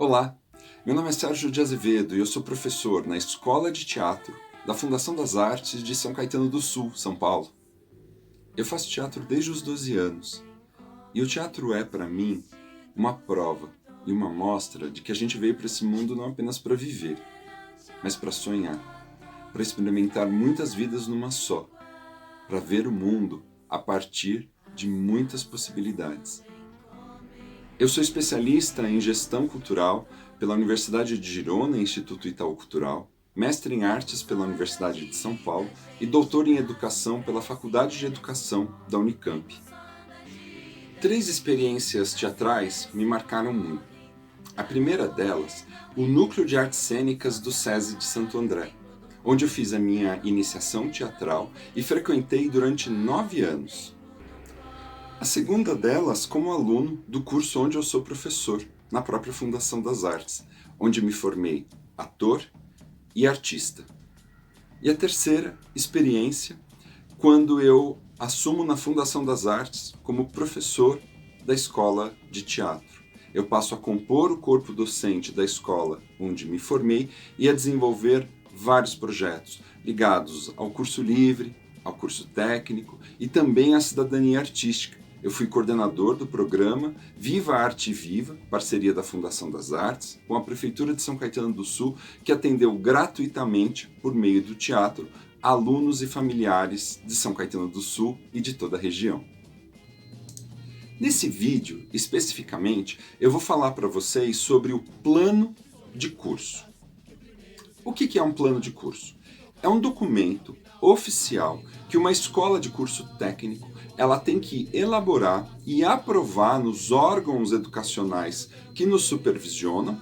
Olá, meu nome é Sérgio de Azevedo e eu sou professor na Escola de Teatro da Fundação das Artes de São Caetano do Sul, São Paulo. Eu faço teatro desde os 12 anos e o teatro é, para mim, uma prova e uma mostra de que a gente veio para esse mundo não apenas para viver, mas para sonhar, para experimentar muitas vidas numa só, para ver o mundo a partir de muitas possibilidades. Eu sou especialista em gestão cultural pela Universidade de Girona e Instituto Itaú Cultural, mestre em artes pela Universidade de São Paulo e doutor em educação pela Faculdade de Educação da Unicamp. 3 experiências teatrais me marcaram muito. A primeira delas, o Núcleo de Artes Cênicas do SESI de Santo André, onde eu fiz a minha iniciação teatral e frequentei durante 9 anos. A segunda delas como aluno do curso onde eu sou professor, na própria Fundação das Artes, onde me formei ator e artista. E a terceira experiência, quando eu assumo na Fundação das Artes como professor da escola de teatro. Eu passo a compor o corpo docente da escola onde me formei e a desenvolver vários projetos ligados ao curso livre, ao curso técnico e também à cidadania artística. Eu fui coordenador do programa Viva a Arte Viva, parceria da Fundação das Artes, com a Prefeitura de São Caetano do Sul, que atendeu gratuitamente, por meio do teatro, alunos e familiares de São Caetano do Sul e de toda a região. Nesse vídeo, especificamente, eu vou falar para vocês sobre o plano de curso. O que é um plano de curso? É um documento oficial que uma escola de curso técnico ela tem que elaborar e aprovar nos órgãos educacionais que nos supervisionam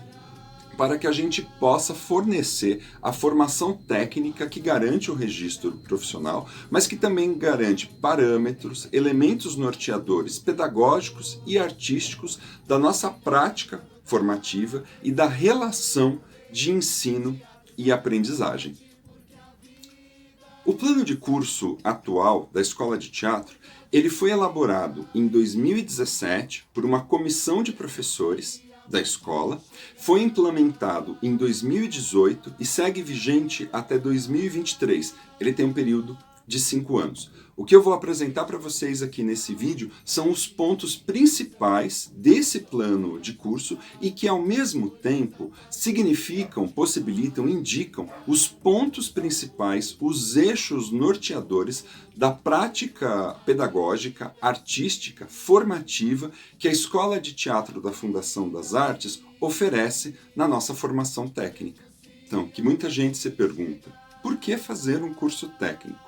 para que a gente possa fornecer a formação técnica que garante o registro profissional, mas que também garante parâmetros, elementos norteadores pedagógicos e artísticos da nossa prática formativa e da relação de ensino e aprendizagem. O plano de curso atual da Escola de Teatro, ele foi elaborado em 2017 por uma comissão de professores da escola, foi implementado em 2018 e segue vigente até 2023. Ele tem um período de 5 anos. O que eu vou apresentar para vocês aqui nesse vídeo são os pontos principais desse plano de curso e que, ao mesmo tempo, significam, possibilitam, indicam os pontos principais, os eixos norteadores da prática pedagógica, artística, formativa que a Escola de Teatro da Fundação das Artes oferece na nossa formação técnica. Então, que muita gente se pergunta, por que fazer um curso técnico?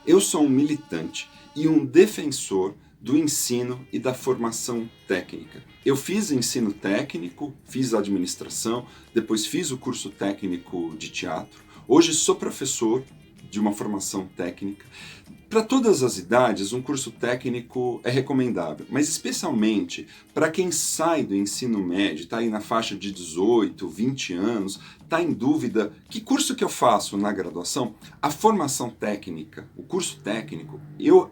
Eu sou um militante e um defensor do ensino e da formação técnica. Eu fiz ensino técnico, fiz administração, depois fiz o curso técnico de teatro. Hoje sou professor de uma formação técnica. Para todas as idades, um curso técnico é recomendável, mas especialmente para quem sai do ensino médio, está aí na faixa de 18, 20 anos, está em dúvida, que curso que eu faço na graduação? A formação técnica, o curso técnico,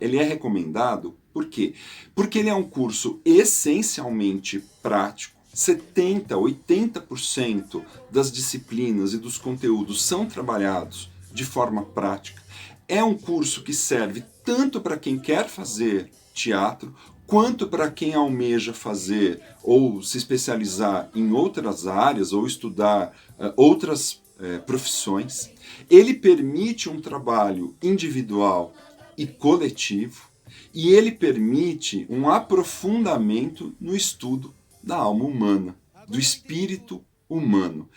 ele é recomendado, por quê? Porque ele é um curso essencialmente prático, 70, 80% das disciplinas e dos conteúdos são trabalhados de forma prática. É um curso que serve tanto para quem quer fazer teatro, quanto para quem almeja fazer ou se especializar em outras áreas ou estudar outras profissões. Ele permite um trabalho individual e coletivo e ele permite um aprofundamento no estudo da alma humana, do espírito humano.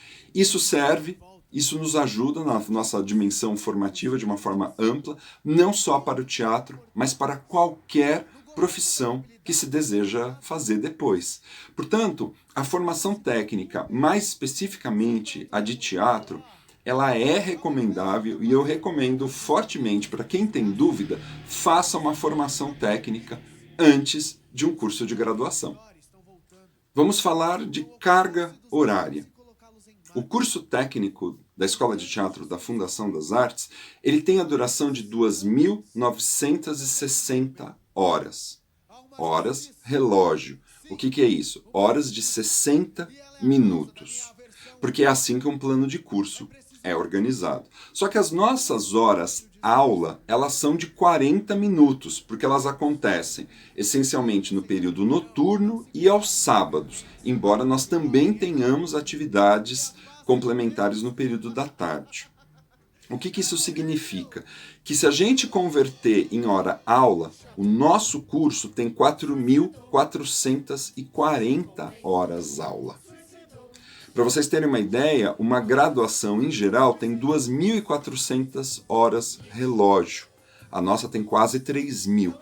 Isso nos ajuda na nossa dimensão formativa de uma forma ampla, não só para o teatro, mas para qualquer profissão que se deseja fazer depois. Portanto, a formação técnica, mais especificamente a de teatro, ela é recomendável e eu recomendo fortemente para quem tem dúvida, faça uma formação técnica antes de um curso de graduação. Vamos falar de carga horária. O curso técnico da Escola de Teatro da Fundação das Artes, ele tem a duração de 2.960 horas. horas relógio. O que é isso? Horas de 60 minutos. Porque é assim que um plano de curso é organizado. Só que as nossas horas aula, elas são de 40 minutos, porque elas acontecem essencialmente no período noturno e aos sábados, embora nós também tenhamos atividades complementares no período da tarde. O que isso significa? Que se a gente converter em hora-aula, o nosso curso tem 4.440 horas-aula. Para vocês terem uma ideia, uma graduação em geral tem 2.400 horas relógio. A nossa tem quase 3.000.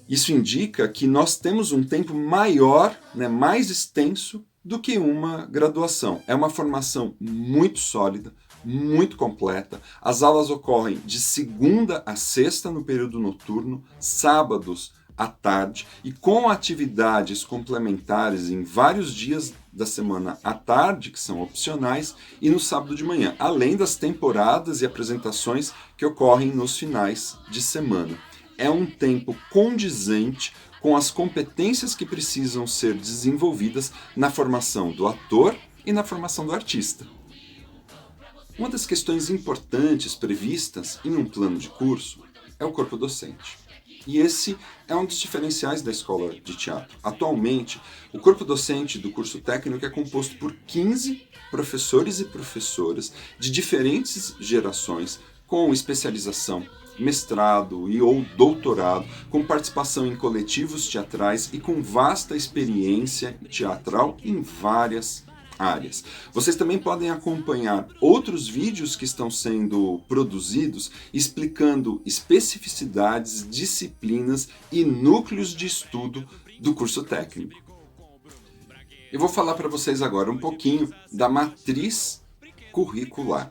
Isso indica que nós temos um tempo maior, mais extenso do que uma graduação. É uma formação muito sólida, muito completa. As aulas ocorrem de segunda a sexta no período noturno, sábados à tarde e com atividades complementares em vários dias da semana à tarde, que são opcionais, e no sábado de manhã, além das temporadas e apresentações que ocorrem nos finais de semana. É um tempo condizente com as competências que precisam ser desenvolvidas na formação do ator e na formação do artista. Uma das questões importantes previstas em um plano de curso é o corpo docente. E esse é um dos diferenciais da escola de teatro. Atualmente, o corpo docente do curso técnico é composto por 15 professores e professoras de diferentes gerações, com especialização, mestrado e ou doutorado, com participação em coletivos teatrais e com vasta experiência teatral em várias áreas. Vocês também podem acompanhar outros vídeos que estão sendo produzidos explicando especificidades, disciplinas e núcleos de estudo do curso técnico. Eu vou falar para vocês agora um pouquinho da matriz curricular.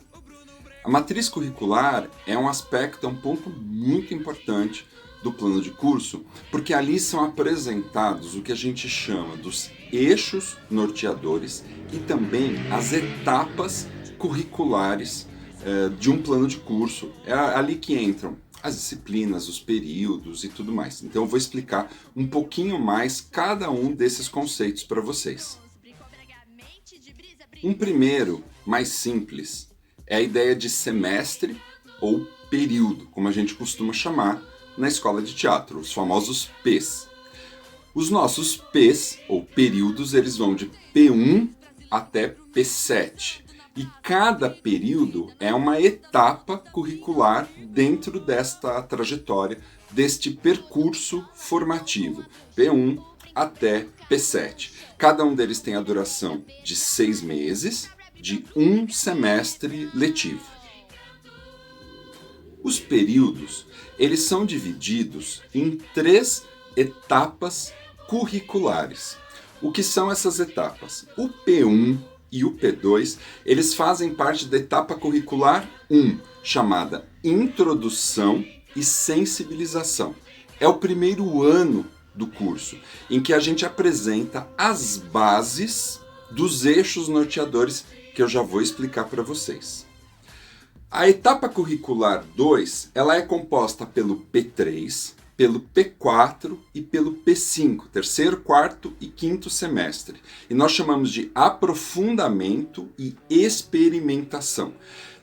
A matriz curricular é um aspecto, um ponto muito importante do plano de curso, porque ali são apresentados o que a gente chama dos eixos norteadores e também as etapas curriculares de um plano de curso. É ali que entram as disciplinas, os períodos e tudo mais. Então eu vou explicar um pouquinho mais cada um desses conceitos para vocês. Um primeiro, mais simples, é a ideia de semestre ou período, como a gente costuma chamar na escola de teatro, os famosos P's. Os nossos P's, ou períodos, eles vão de P1 até P7. E cada período é uma etapa curricular dentro desta trajetória, deste percurso formativo, P1 até P7. Cada um deles tem a duração de 6 meses, de um semestre letivo. Os períodos, eles são divididos em 3 etapas curriculares. O que são essas etapas? O P1 e o P2, eles fazem parte da etapa curricular 1, chamada Introdução e Sensibilização. É o primeiro ano do curso, em que a gente apresenta as bases dos eixos norteadores que eu já vou explicar para vocês. A etapa curricular 2, ela é composta pelo P3, pelo P4 e pelo P5, terceiro, quarto e quinto semestre. E nós chamamos de aprofundamento e experimentação.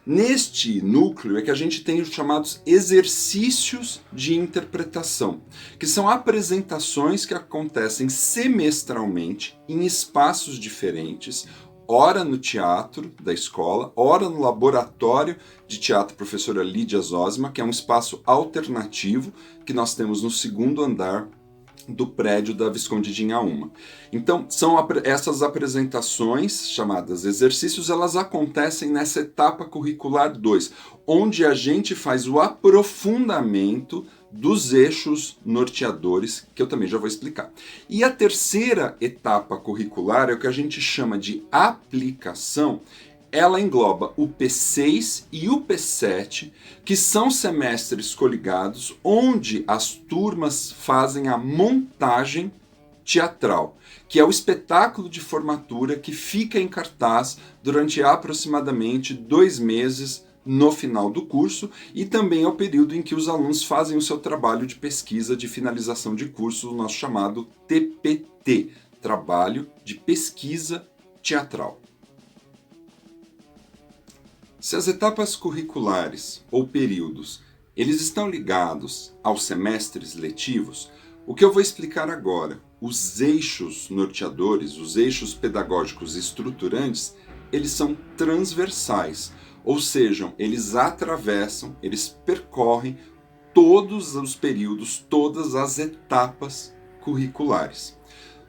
Neste núcleo é que a gente tem os chamados exercícios de interpretação, que são apresentações que acontecem semestralmente em espaços diferentes, ora no teatro da escola, ora no laboratório de teatro professora Lídia Zosma, que é um espaço alternativo que nós temos no 2º andar do prédio da Visconde de Inhaúma. Então, essas apresentações, chamadas exercícios, elas acontecem nessa etapa curricular 2, onde a gente faz o aprofundamento dos eixos norteadores, que eu também já vou explicar. E a terceira etapa curricular é o que a gente chama de aplicação. Ela engloba o P6 e o P7, que são semestres coligados, onde as turmas fazem a montagem teatral, que é o espetáculo de formatura que fica em cartaz durante aproximadamente 2 meses no final do curso e também é o período em que os alunos fazem o seu trabalho de pesquisa de finalização de curso, o nosso chamado TPT, Trabalho de Pesquisa Teatral. Se as etapas curriculares ou períodos eles estão ligados aos semestres letivos, o que eu vou explicar agora, os eixos norteadores, os eixos pedagógicos estruturantes, eles são transversais, ou seja, eles atravessam, eles percorrem todos os períodos, todas as etapas curriculares.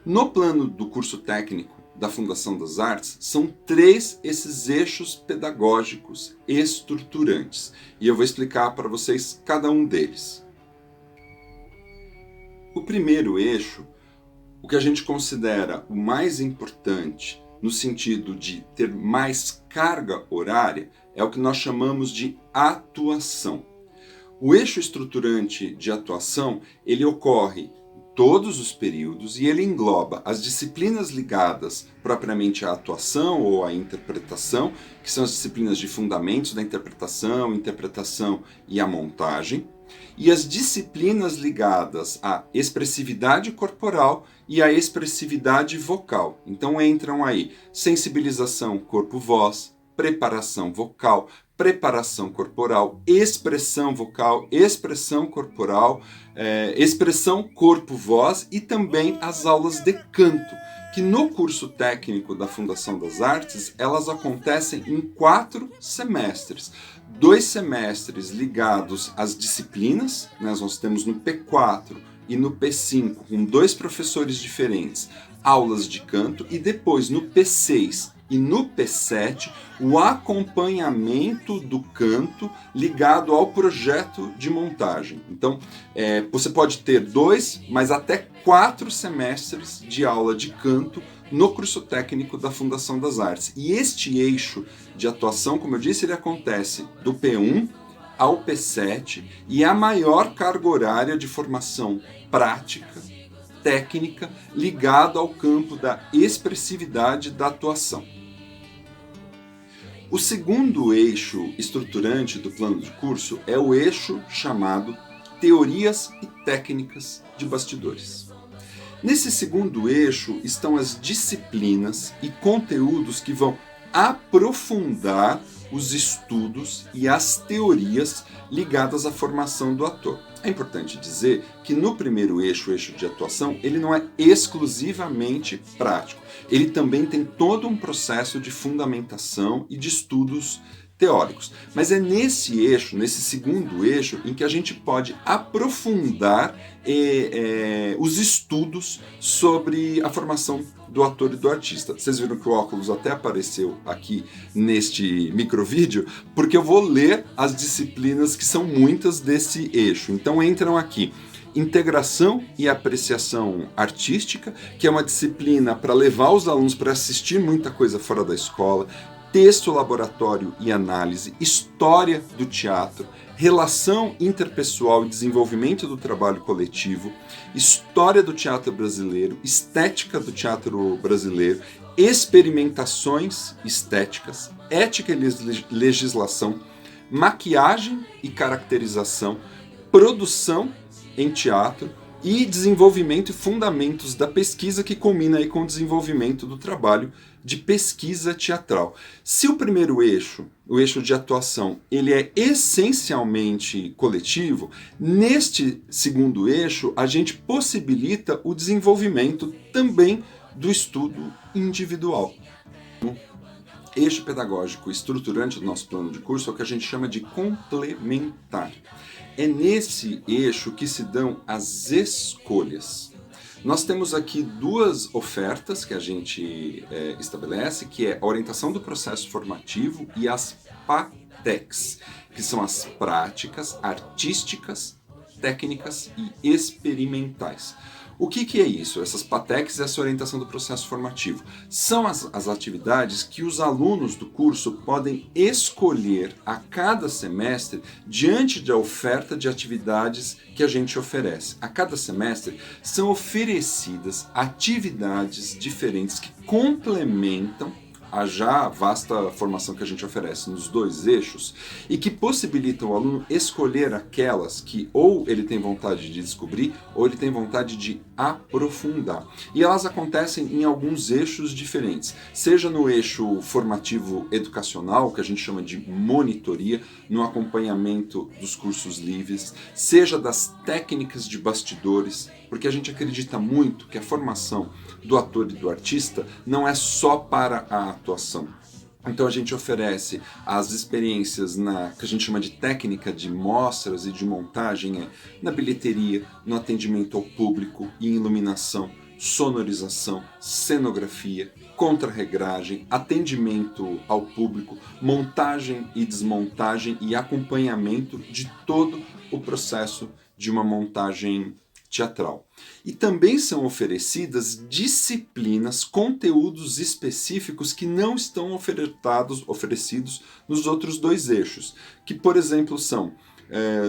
No plano do curso técnico da Fundação das Artes, são 3 esses eixos pedagógicos estruturantes, e eu vou explicar para vocês cada um deles. O primeiro eixo, o que a gente considera o mais importante, no sentido de ter mais carga horária, é o que nós chamamos de atuação. O eixo estruturante de atuação, ele ocorre todos os períodos e ele engloba as disciplinas ligadas propriamente à atuação ou à interpretação, que são as disciplinas de fundamentos da interpretação, interpretação e a montagem, e as disciplinas ligadas à expressividade corporal e à expressividade vocal. Então entram aí sensibilização corpo-voz, preparação vocal, preparação corporal, expressão vocal, expressão corporal, expressão corpo-voz e também as aulas de canto, que no curso técnico da Fundação das Artes, elas acontecem em 4 semestres. 2 semestres ligados às disciplinas, né? Nós temos no P4 e no P5, com 2 professores diferentes, aulas de canto, e depois no P6 e no P7, o acompanhamento do canto ligado ao projeto de montagem. Então, você pode ter 2, mas até 4 semestres de aula de canto no curso técnico da Fundação das Artes. E este eixo de atuação, como eu disse, ele acontece do P1 ao P7 e a maior carga horária de formação prática, técnica, ligado ao campo da expressividade da atuação. O segundo eixo estruturante do plano de curso é o eixo chamado Teorias e Técnicas de Bastidores. Nesse segundo eixo estão as disciplinas e conteúdos que vão aprofundar os estudos e as teorias ligadas à formação do ator. É importante dizer que no primeiro eixo, o eixo de atuação, ele não é exclusivamente prático. Ele também tem todo um processo de fundamentação e de estudos teóricos. Mas é nesse eixo, nesse segundo eixo, em que a gente pode aprofundar os estudos sobre a formação do ator e do artista. Vocês viram que o óculos até apareceu aqui neste microvídeo, porque eu vou ler as disciplinas que são muitas desse eixo. Então entram aqui Integração e Apreciação Artística, que é uma disciplina para levar os alunos para assistir muita coisa fora da escola, Texto, Laboratório e Análise, História do Teatro, Relação Interpessoal e Desenvolvimento do Trabalho Coletivo, História do Teatro Brasileiro, Estética do Teatro Brasileiro, Experimentações Estéticas, Ética e Legislação, Maquiagem e Caracterização, Produção em Teatro e Desenvolvimento e Fundamentos da Pesquisa, que culmina aí com o desenvolvimento do trabalho de pesquisa teatral. Se o primeiro eixo, o eixo de atuação, ele é essencialmente coletivo, neste segundo eixo a gente possibilita o desenvolvimento também do estudo individual. Eixo pedagógico estruturante do nosso plano de curso é o que a gente chama de complementar. É nesse eixo que se dão as escolhas. Nós temos aqui 2 ofertas que a gente estabelece, que é a orientação do processo formativo e as PATECs, que são as práticas artísticas, técnicas e experimentais. O que é isso? Essas PATECs e essa orientação do processo formativo são as atividades que os alunos do curso podem escolher a cada semestre diante da oferta de atividades que a gente oferece. A cada semestre são oferecidas atividades diferentes que complementam a já vasta formação que a gente oferece nos dois eixos e que possibilita o aluno escolher aquelas que ou ele tem vontade de descobrir ou ele tem vontade de aprofundar. E elas acontecem em alguns eixos diferentes, seja no eixo formativo educacional, que a gente chama de monitoria, no acompanhamento dos cursos livres, seja das técnicas de bastidores, porque a gente acredita muito que a formação do ator e do artista não é só para a atuação. Então a gente oferece as experiências que a gente chama de técnica de mostras e de montagem, na bilheteria, no atendimento ao público e iluminação, sonorização, cenografia, contrarregragem, atendimento ao público, montagem e desmontagem e acompanhamento de todo o processo de uma montagem teatral. E também são oferecidas disciplinas, conteúdos específicos que não estão oferecidos nos outros dois eixos, que, por exemplo, são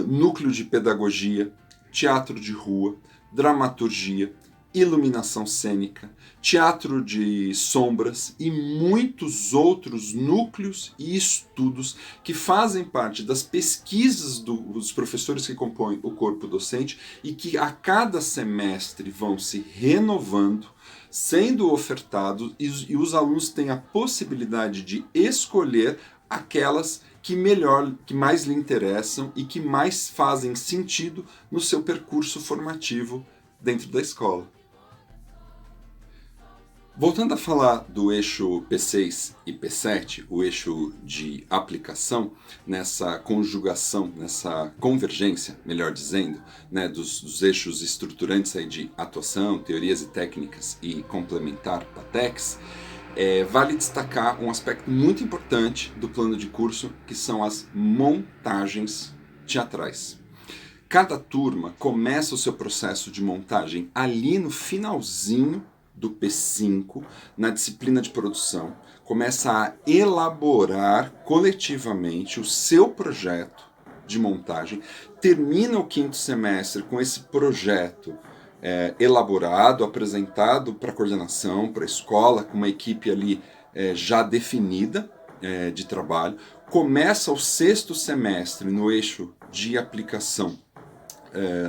núcleo de pedagogia, teatro de rua, dramaturgia, iluminação cênica, teatro de sombras e muitos outros núcleos e estudos que fazem parte das pesquisas dos professores que compõem o corpo docente e que a cada semestre vão se renovando, sendo ofertados e os alunos têm a possibilidade de escolher aquelas que mais lhe interessam e que mais fazem sentido no seu percurso formativo dentro da escola. Voltando a falar do eixo P6 e P7, o eixo de aplicação, nessa conjugação, nessa convergência, melhor dizendo, né, dos eixos estruturantes aí de atuação, teorias e técnicas e complementar, PATEX, vale destacar um aspecto muito importante do plano de curso, que são as montagens teatrais. Cada turma começa o seu processo de montagem ali no finalzinho do P5, na disciplina de produção, começa a elaborar coletivamente o seu projeto de montagem, termina o quinto semestre com esse projeto elaborado, apresentado para a coordenação, para a escola, com uma equipe ali já definida de trabalho, começa o sexto semestre no eixo de aplicação,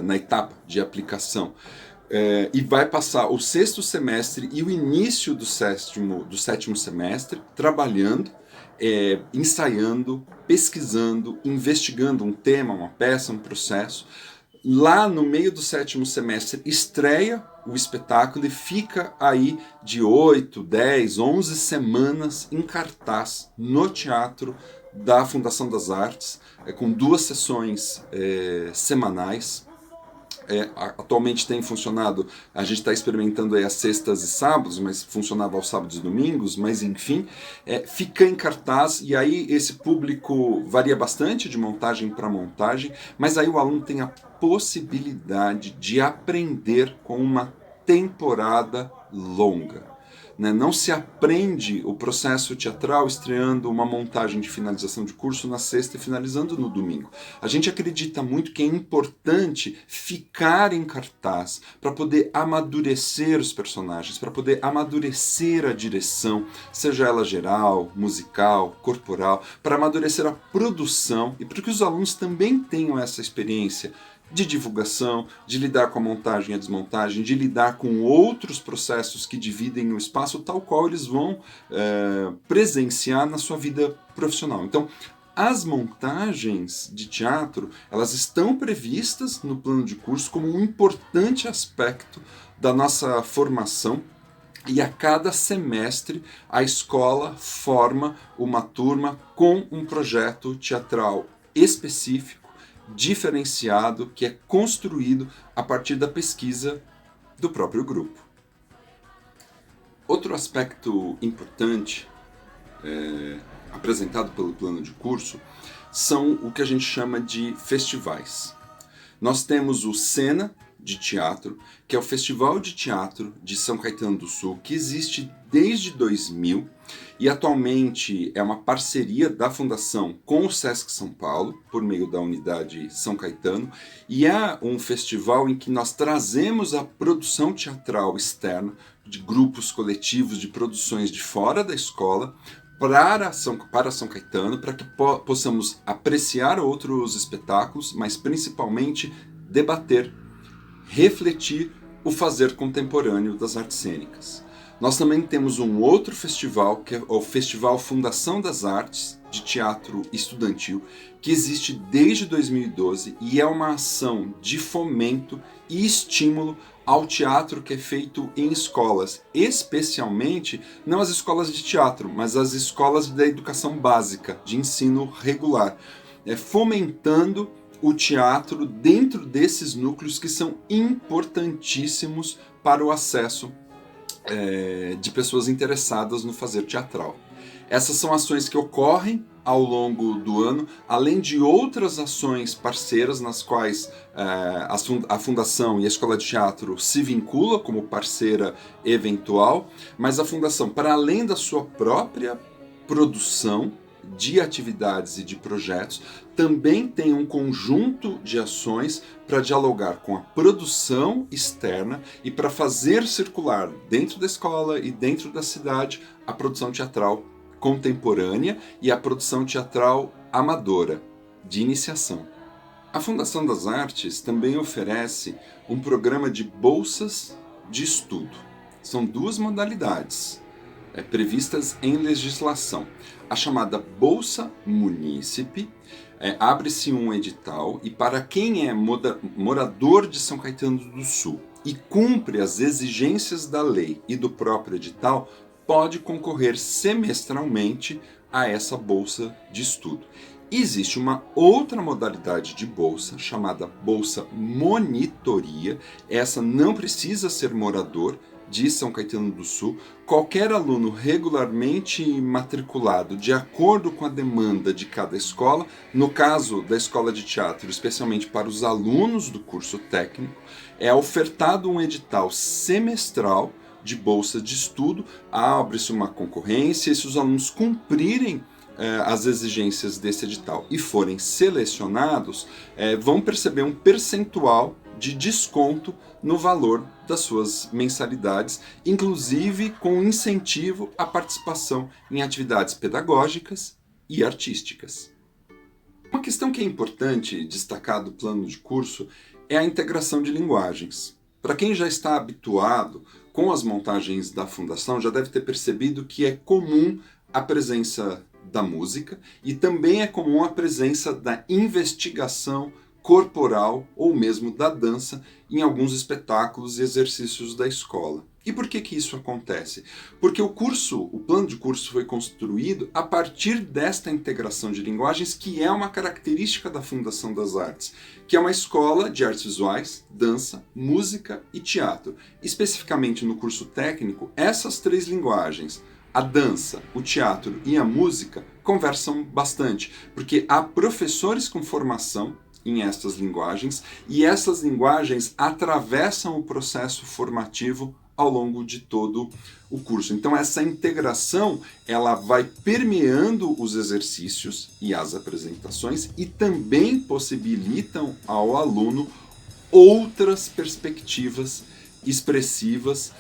na etapa de aplicação, e vai passar o sexto semestre e o início do sétimo semestre trabalhando, ensaiando, pesquisando, investigando um tema, uma peça, um processo. Lá no meio do sétimo semestre estreia o espetáculo e fica aí de 8, 10, 11 semanas em cartaz no Teatro da Fundação das Artes, com 2 sessões semanais. Atualmente tem funcionado, a gente está experimentando aí as sextas e sábados, mas funcionava aos sábados e domingos, mas enfim, fica em cartaz e aí esse público varia bastante de montagem para montagem, mas aí o aluno tem a possibilidade de aprender com uma temporada longa. Não se aprende o processo teatral estreando uma montagem de finalização de curso na sexta e finalizando no domingo. A gente acredita muito que é importante ficar em cartaz para poder amadurecer os personagens, para poder amadurecer a direção, seja ela geral, musical, corporal, para amadurecer a produção e para que os alunos também tenham essa experiência de divulgação, de lidar com a montagem e a desmontagem, de lidar com outros processos que dividem o espaço, tal qual eles vão presenciar na sua vida profissional. Então, as montagens de teatro, elas estão previstas no plano de curso como um importante aspecto da nossa formação. E a cada semestre a escola forma uma turma com um projeto teatral específico, diferenciado, que é construído a partir da pesquisa do próprio grupo. Outro aspecto importante apresentado pelo plano de curso são o que a gente chama de festivais. Nós temos o Cena de Teatro, que é o Festival de Teatro de São Caetano do Sul, que existe desde 2000 e atualmente é uma parceria da Fundação com o Sesc São Paulo, por meio da unidade São Caetano, e é um festival em que nós trazemos a produção teatral externa de grupos coletivos, de produções de fora da escola, para São Caetano, para que possamos apreciar outros espetáculos, mas principalmente debater, refletir o fazer contemporâneo das artes cênicas. Nós também temos um outro festival, que é o Festival Fundação das Artes, de teatro estudantil, que existe desde 2012 e é uma ação de fomento e estímulo ao teatro que é feito em escolas, especialmente não as escolas de teatro, mas as escolas da educação básica, de ensino regular, fomentando o teatro dentro desses núcleos que são importantíssimos para o acesso de pessoas interessadas no fazer teatral. Essas são ações que ocorrem ao longo do ano, além de outras ações parceiras nas quais a Fundação e a Escola de Teatro se vinculam como parceira eventual, mas a Fundação, para além da sua própria produção de atividades e de projetos, também tem um conjunto de ações para dialogar com a produção externa e para fazer circular dentro da escola e dentro da cidade a produção teatral contemporânea e a produção teatral amadora, de iniciação. A Fundação das Artes também oferece um programa de bolsas de estudo. São duas modalidades previstas em legislação. A chamada Bolsa Munícipe, abre-se um edital e para quem é morador de São Caetano do Sul e cumpre as exigências da lei e do próprio edital, pode concorrer semestralmente a essa bolsa de estudo. Existe uma outra modalidade de bolsa, chamada Bolsa Monitoria. Essa não precisa ser morador de São Caetano do Sul. Qualquer aluno regularmente matriculado, de acordo com a demanda de cada escola, no caso da escola de teatro, especialmente para os alunos do curso técnico, é ofertado um edital semestral de bolsa de estudo, abre-se uma concorrência, e se os alunos cumprirem as exigências desse edital e forem selecionados, vão perceber um percentual de desconto no valor das suas mensalidades, inclusive com incentivo à participação em atividades pedagógicas e artísticas. Uma questão que é importante destacar do plano de curso é a integração de linguagens. Para quem já está habituado com as montagens da Fundação, já deve ter percebido que é comum a presença da música e também é comum a presença da investigação corporal ou mesmo da dança em alguns espetáculos e exercícios da escola. E por que isso acontece? Porque o plano de curso foi construído a partir desta integração de linguagens, que é uma característica da Fundação das Artes, que é uma escola de artes visuais, dança, música e teatro. Especificamente no curso técnico, essas três linguagens, a dança, o teatro e a música, conversam bastante, porque há professores com formação em estas linguagens e essas linguagens atravessam o processo formativo ao longo de todo o curso. Então essa integração, ela vai permeando os exercícios e as apresentações e também possibilitam ao aluno outras perspectivas expressivas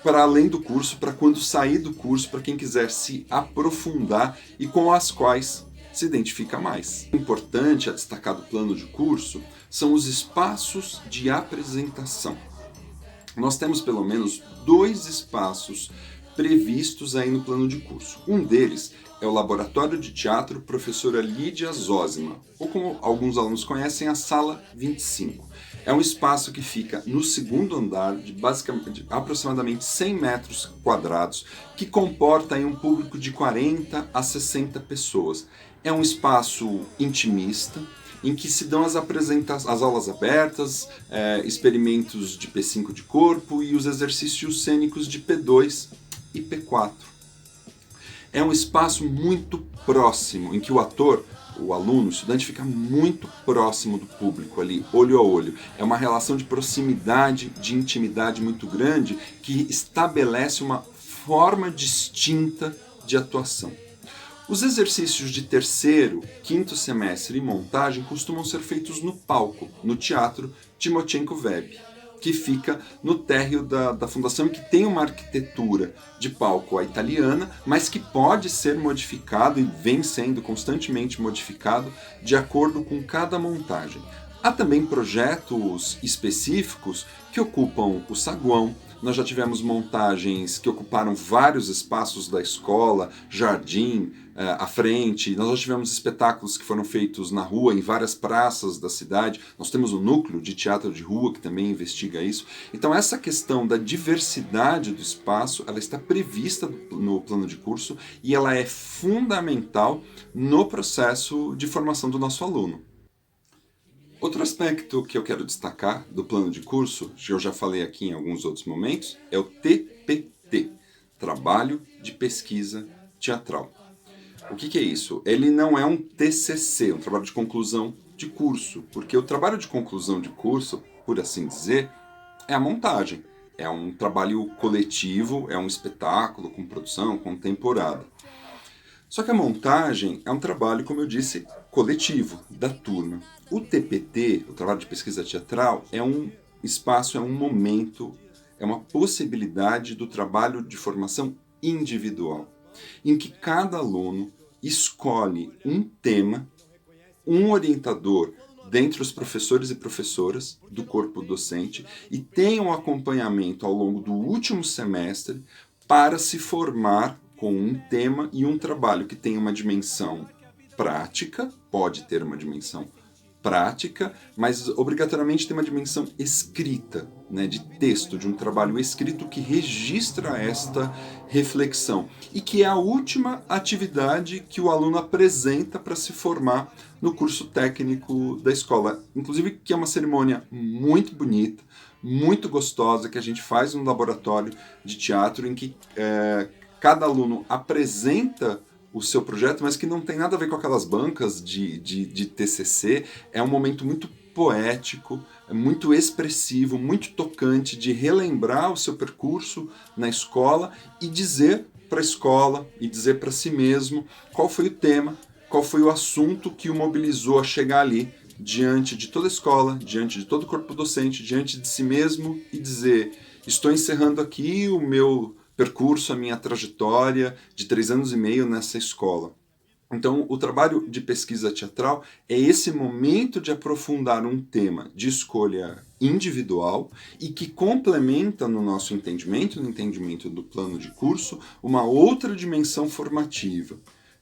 para além do curso, para quando sair do curso, para quem quiser se aprofundar e com as quais se identifica mais. O importante a destacar do plano de curso são os espaços de apresentação. Nós temos pelo menos 2 espaços previstos aí no plano de curso. Um deles é o Laboratório de Teatro Professora Lídia Zósima, ou como alguns alunos conhecem, a Sala 25. É um espaço que fica no segundo andar, de aproximadamente 100 metros quadrados, que comporta aí um público de 40 a 60 pessoas. É um espaço intimista, em que se dão as aulas abertas, experimentos de P5 de corpo e os exercícios cênicos de P2 e P4. É um espaço muito próximo, em que o ator, o aluno, o estudante fica muito próximo do público ali, olho a olho. É uma relação de proximidade, de intimidade muito grande, que estabelece uma forma distinta de atuação. Os exercícios de terceiro, quinto semestre e montagem costumam ser feitos no palco, no Teatro Timochenko Web, que fica no térreo da fundação e que tem uma arquitetura de palco à italiana, mas que pode ser modificado e vem sendo constantemente modificado de acordo com cada montagem. Há também projetos específicos que ocupam o saguão. Nós já tivemos montagens que ocuparam vários espaços da escola, jardim, à frente. Nós já tivemos espetáculos que foram feitos na rua, em várias praças da cidade. Nós temos um núcleo de teatro de rua que também investiga isso. Então essa questão da diversidade do espaço, ela está prevista no plano de curso e ela é fundamental no processo de formação do nosso aluno. Outro aspecto que eu quero destacar do plano de curso, que eu já falei aqui em alguns outros momentos, é o TPT, Trabalho de Pesquisa Teatral. O que é isso? Ele não é um TCC, um trabalho de conclusão de curso, porque o trabalho de conclusão de curso, por assim dizer, é a montagem. É um trabalho coletivo, é um espetáculo com produção, com temporada. Só que a montagem é um trabalho, como eu disse, coletivo, da turma. O TPT, o trabalho de pesquisa teatral, é um espaço, é um momento, é uma possibilidade do trabalho de formação individual, em que cada aluno escolhe um tema, um orientador dentre os professores e professoras do corpo docente e tem um acompanhamento ao longo do último semestre para se formar com um tema e um trabalho que tem uma dimensão prática, pode ter uma dimensão prática, mas obrigatoriamente tem uma dimensão escrita, né, de texto, de um trabalho escrito que registra esta reflexão e que é a última atividade que o aluno apresenta para se formar no curso técnico da escola. Inclusive que é uma cerimônia muito bonita, muito gostosa, que a gente faz no laboratório de teatro em que cada aluno apresenta o seu projeto, mas que não tem nada a ver com aquelas bancas de TCC. É um momento muito poético, muito expressivo, muito tocante de relembrar o seu percurso na escola e dizer para a escola e dizer para si mesmo qual foi o tema, qual foi o assunto que o mobilizou a chegar ali diante de toda a escola, diante de todo o corpo docente, diante de si mesmo e dizer: estou encerrando aqui o meu percurso, a minha trajetória de 3 anos e meio nessa escola. Então, o trabalho de pesquisa teatral é esse momento de aprofundar um tema de escolha individual e que complementa no nosso entendimento, no entendimento do plano de curso, uma outra dimensão formativa.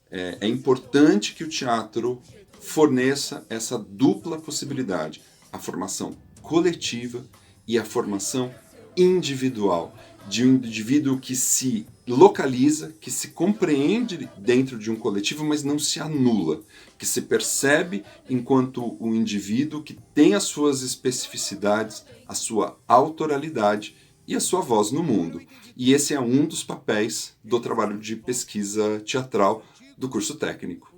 É importante que o teatro forneça essa dupla possibilidade, a formação coletiva e a formação individual, de um indivíduo que se localiza, que se compreende dentro de um coletivo, mas não se anula, que se percebe enquanto um indivíduo que tem as suas especificidades, a sua autoralidade e a sua voz no mundo. E esse é um dos papéis do trabalho de pesquisa teatral do curso técnico.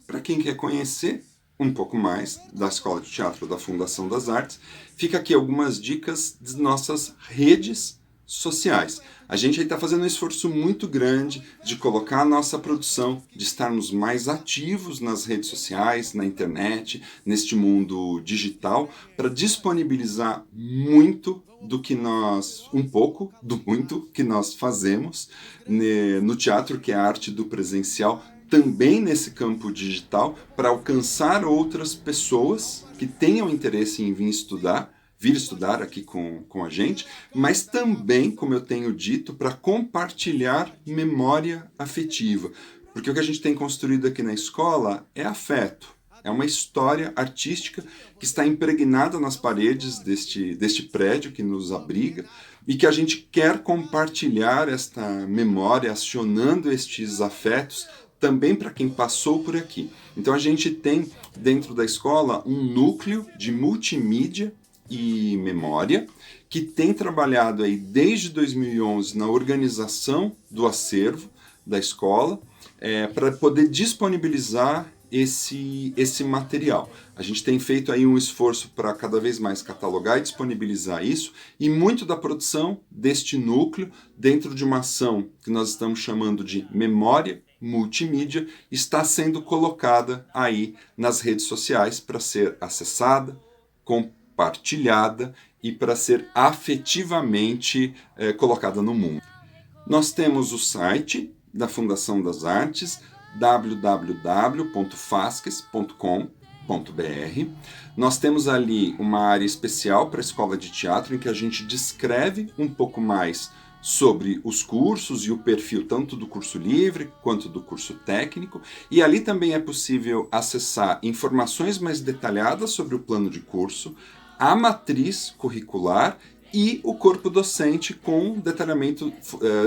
Para quem quer conhecer um pouco mais da Escola de Teatro da Fundação das Artes, fica aqui algumas dicas de nossas redes sociais. A gente está fazendo um esforço muito grande de colocar a nossa produção, de estarmos mais ativos nas redes sociais, na internet, neste mundo digital, para disponibilizar muito do que nós, um pouco do muito que nós fazemos no teatro, que é a arte do presencial, também nesse campo digital, para alcançar outras pessoas que tenham interesse em vir estudar aqui com a gente, mas também, como eu tenho dito, para compartilhar memória afetiva. Porque o que a gente tem construído aqui na escola é afeto, é uma história artística que está impregnada nas paredes deste prédio que nos abriga e que a gente quer compartilhar esta memória, acionando estes afetos também para quem passou por aqui. Então a gente tem dentro da escola um núcleo de multimídia e memória que tem trabalhado aí desde 2011 na organização do acervo da escola para poder disponibilizar esse material. A gente tem feito aí um esforço para cada vez mais catalogar e disponibilizar isso, e muito da produção deste núcleo, dentro de uma ação que nós estamos chamando de memória multimídia, está sendo colocada aí nas redes sociais para ser acessada, partilhada e para ser afetivamente colocada no mundo. Nós temos o site da Fundação das Artes, www.fasques.com.br. Nós temos ali uma área especial para a escola de teatro, em que a gente descreve um pouco mais sobre os cursos e o perfil tanto do curso livre quanto do curso técnico, e ali também é possível acessar informações mais detalhadas sobre o plano de curso, a matriz curricular e o corpo docente com detalhamento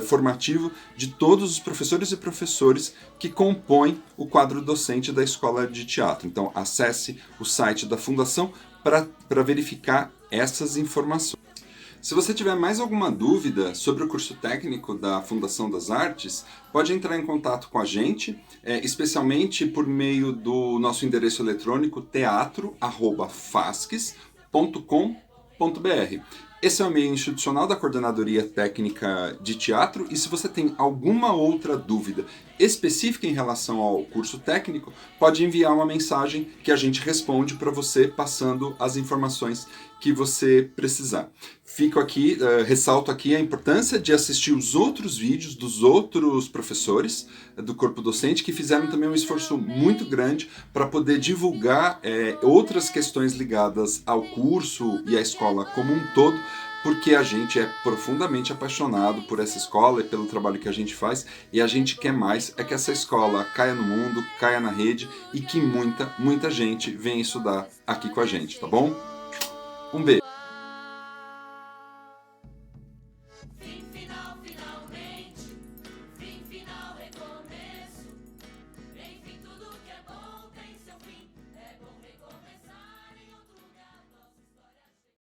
formativo de todos os professores e professores que compõem o quadro docente da escola de teatro. Então acesse o site da Fundação para verificar essas informações. Se você tiver mais alguma dúvida sobre o curso técnico da Fundação das Artes, pode entrar em contato com a gente, especialmente por meio do nosso endereço eletrônico teatro@fasques.com.br. Esse é o e-mail institucional da Coordenadoria Técnica de Teatro, e se você tem alguma outra dúvida específica em relação ao curso técnico, pode enviar uma mensagem que a gente responde para você, passando as informações que você precisar. Fico aqui, ressalto aqui a importância de assistir os outros vídeos dos outros professores do corpo docente, que fizeram também um esforço muito grande para poder divulgar outras questões ligadas ao curso e à escola como um todo, porque a gente é profundamente apaixonado por essa escola e pelo trabalho que a gente faz, e a gente quer mais é que essa escola caia no mundo, caia na rede, e que muita gente venha estudar aqui com a gente, tá bom? Um beijo!